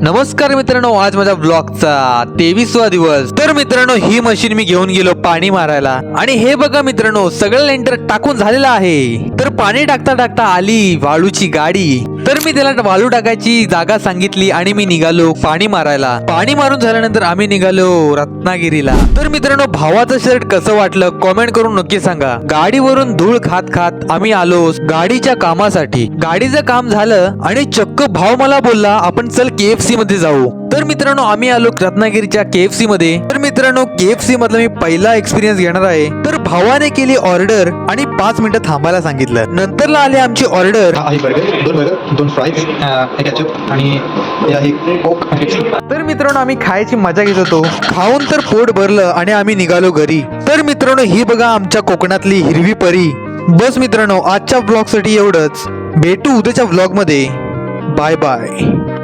नमस्कार मित्रांनो, आज माझ्या ब्लॉगचा 23वा दिवस। तर मित्रांनो, ही मशीन मी घेऊन गेलो पाणी मारायला आणि हे बघा मित्रांनो, सगळं लेंटर टाकून झालेलं आहे। तर पाणी टाकता टाकता आली वाळूची गाडी। तर मी त्याला वाळू टाकायची जागा सांगितली आणि मी निघालो पाणी मारायला। पाणी मारून झाल्यानंतर आम्ही निघालो रत्नागिरीला। तर मित्रांनो, भावाचं शर्ट कसं वाटलं कमेंट करून नक्की सांगा। गाडीवरून धूळ खात खात आम्ही आलो गाडीच्या कामासाठी। गाडीचं काम झालं आणि चक्क भाव मला बोलला, आपण चल KFC मध्ये जाऊ। तर मित्रांनो, आम्ही आलो रत्नागिरीच्या KFC मध्ये। तर मित्रांनो, KFC मधला मी पहिला एक्सपिरियन्स घेणार आहे। तर भावाने केली ऑर्डर आणि 5 मिनिटं थांबायला सांगितलं। नंतरला आली आमची ऑर्डर। आहे बर्गर, दोन फ्राईज, केचप आणि आहे कोक। तर मित्रांनो, आम्ही खायची मजा घेत होतो। खाऊन तर पोट भरलं आणि आम्ही निघालो घरी। तर मित्रांनो, ही बघा आमच्या कोकणातली हिरवी परी। बस मित्रांनो, आजच्या ब्लॉग साठी एवढंच। भेटू उद्याच्या ब्लॉग मध्ये। Bye bye.